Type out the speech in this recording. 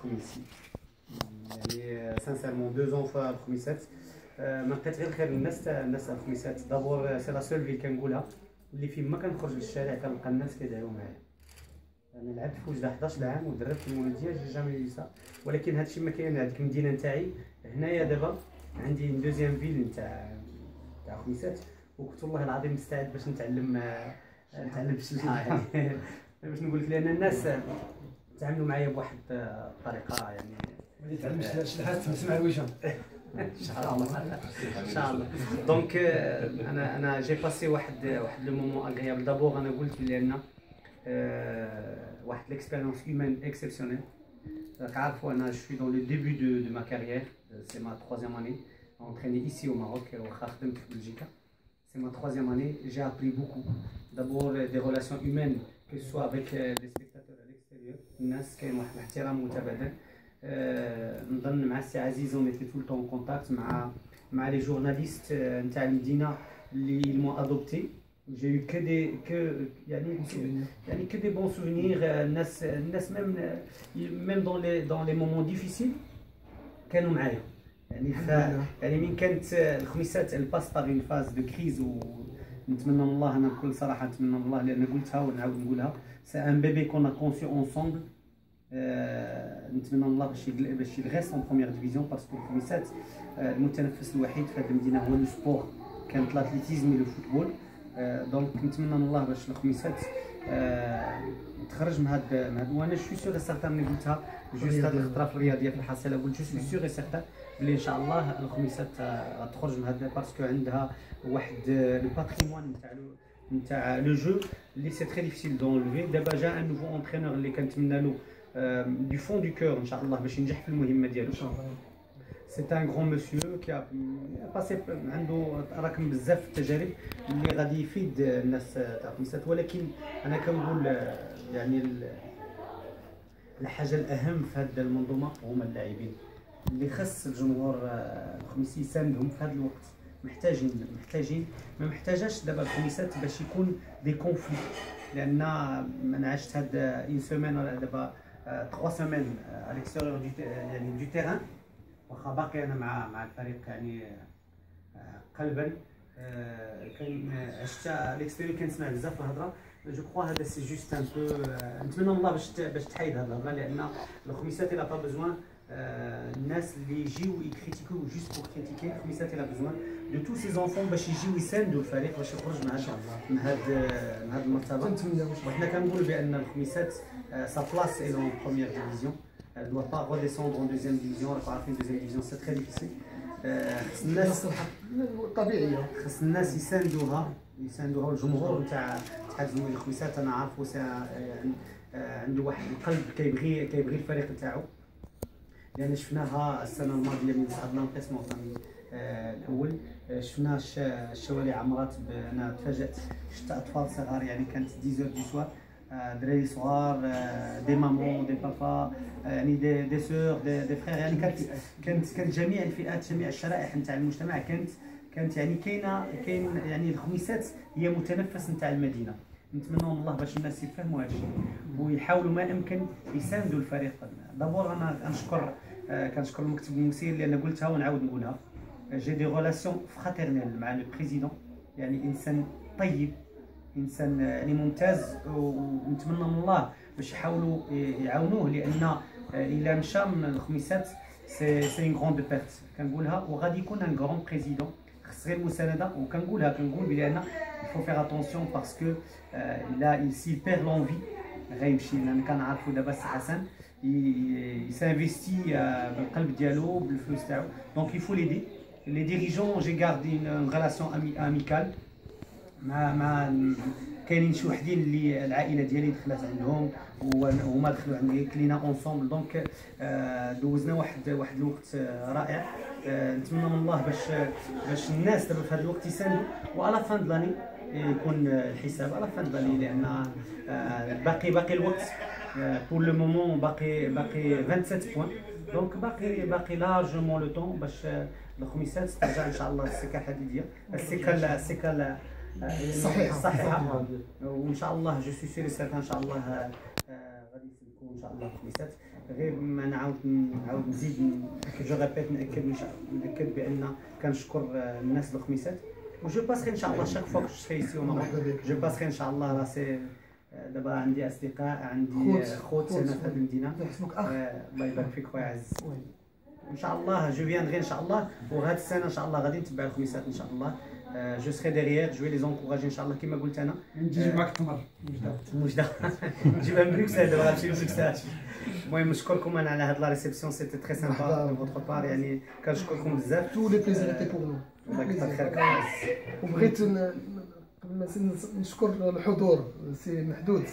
معكم ici. يعني sincèrement 2 ans في الخميسات ما لقيت غير الخير للناس تاع الخميسات. دابور سي لا سول فيل كنقولها اللي فين ما كنخرج للشارع كنلقى الناس كيدعيو معايا. انا لعبت في وجده 11 عام ودربت في المولوديه جامي ليسا، ولكن هادشي ما كاين. هذيك المدينه نتاعي هنايا دابا عندي دوزيام فيل نتاع خميسات، وكنت والله العظيم مستعد باش نتعلم بالشلحه يعني باش نقول لك، لان الناس تعاملوا معايا بواحد الطريقه يعني وليت تعلم الشلحات تسمع الوجه ان شاء الله ان شاء الله. دونك انا جي باسي واحد لو مومون اغريابل. دابور انا قلت لان واحد ليكسبيريونس هيومان اكسبسيونيل. راك عارفوا انا جو سوي دون لو ديبي دو ما كارير، سي ما 3e année entraîné ici au Maroc واخا خدمت في بلجيكا. C'est ma 3e année, j'ai appris beaucoup. D'abord des relations humaines, que ce soit avec les spectateurs à l'extérieur. الناس كاين واحد الاحترام متبادل. نظن مع السي عزيز on était tout le temps en contact مع les journalistes نتاع المدينة اللي m'ont adopté. J'ai eu que des bons souvenirs. الناس même dans les moments difficiles كانوا معايا. يعني من كانت الخميسات الباس باغ اون فاز دو كريز، ونتمنى من الله، انا بكل صراحه نتمنى من الله لان قلتها ونعاود نقولها، سي ان بيبي كون ا كونسي اونسومبل. نتمنى من الله باش يغيس اون بروميير ديفيزيون، باسكو الخميسات المتنفس الوحيد في هذه المدينه هو لو سبور، كانت الاتليتيزم لو فوتبول. دونك نتمنى من الله باش الخميسات تخرج من هاد وانا شوي سيغ سيغتان ملي قلتها جوست هاد الخطره في الرياضيه في الحصيله، قلت جو سوي سيغ سيغتان بلي ان شاء الله الخميسات غتخرج من هذا، باسكو عندها واحد لو باتريمون نتاع لو جو اللي سي تري ديفيسيل دونلوفي. دابا جا ان نوفو اونترينور اللي كنتمنى له دو فون دو كور ان شاء الله باش ينجح في المهمه ديالو. سي ان غران مسيو كي باسي عنده راكم بزاف التجارب اللي غادي يفيد الناس تاع الخميسات. ولكن انا كنقول يعني الحاجه الاهم في هذه المنظومه هما اللاعبين، اللي خص الجمهور الخميسي يساندهم في هذا الوقت. محتاجين ما محتاجاش دابا الخميسات باش يكون دي كونفلي، لان انا عشت هاد اون سيمين ولا دابا 3 سيمين على الاكستيريور يعني دو تيران، واخا باقي انا مع الفريق يعني قلبا. كان عشت على الاكستيريور كنسمع بزاف الهضره. جو كخوا هذا سي جوست ان بو. نتمنى من الله باش تحيد هذه الهضره، لان الخميسات لا با بزوان الناس اللي يجيو يكريتيكو جوست بور كريتيكي. الخميسات لا بزوان دو تو سي زونفون باش يجيو يساندوا الفريق باش يخرج من هذا المرتبه. وحنا كنقولوا بان الخميسات سا بلاس اي لون بروميير ديفيزيون، elle doit pas redescendre en deuxième division. راكم عارفين deuxième division c'est très difficile. خص الناس الطبيعيه، خص الناس يساندوها الجمهور نتاع اتحاد زوين الخميسات. انا عارفو يعني عنده واحد القلب كيبغي الفريق نتاعو، لان شفناها السنه الماضيه من صعدنا القسم الوطني الاول. شفنا الشوالي عمرات. انا تفاجات، شفت اطفال صغار يعني كانت 10 دو سوار، دراري صغار، دي مامون دي بابا يعني دي سور دي فخير، يعني كانت جميع الفئات جميع الشرائح نتاع المجتمع كانت يعني كاين يعني الخميسات هي متنفس نتاع المدينه. نتمنى من الله باش الناس يفهموا هذا الشيء ويحاولوا ما امكن يساندوا الفريق. دابور انا كنشكر المكتب المسير لان قلتها ونعاود نقولها، جي دي ريلاسيون فراترنيل مع لو بريزيدون، يعني انسان طيب، انسان يعني ممتاز. ونتمنى من الله باش يحاولوا يعاونوه، لان الى مشى من الخميسات سي اون غروند بيرت كنقولها، وغادي يكون ان غران بريزيدون. خص غير المسانده، وكنقول بلي il faut faire attention parce que s'il perd l'envie غيمشي. لان كنعرفوا دابا السي حسن يسانفيستي بالقلب ديالو بالفلوس تاعو. دونك il faut l'aider. Les dirigeants j'ai gardé une relation amicale مع كاينين شي وحدين اللي العائله ديالي دخلت عندهم وهما دخلوا عندي، كلينا اونصومبل. دونك دوزنا واحد الوقت رائع. نتمنى من الله باش الناس دابا في هذا الوقت يساندوا، والا فان دلاني يكون الحساب على فان دلاني، لان باقي الوقت. بور لو مومون باقي 27 بوان، دونك باقي لارجمون لو طون باش الخميسات ترجع ان شاء الله السكه الحديديه، السكه صحيحه. وان شاء الله جو سوي سير سيرتان ان شاء الله غادي يسلكوا ان شاء الله الخميسات. غير ما نعاود نزيد جو ريبيت ناكد بان كنشكر الناس الخميسات وجو باسخي ان شاء الله شاك فوا جو سي سي جو باسخي ان شاء الله راسي دابا عندي اصدقاء عندي خوت هنا في هذه المدينه. الله يبارك فيك خويا عز. ان شاء الله جو فياندغي ان شاء الله وهاد السنه ان شاء الله غادي نتبع الخميسات ان شاء الله. جو سخي ديغيير جو لي زونكوراجي ان شاء الله كما قلت انا. نجي معك التمر مجده نجيبها من بروكسل دابا غنمشي لبروكسل. المهم نشكركم انا على هاد لا ريسبسيون سيتي تري سامبا دو فوتر بار يعني كنشكركم بزاف. تو لي بليزير ايتي بور نو. الله يكثر خيرك. وبغيت قبل ما نشكر الحضور سي محدود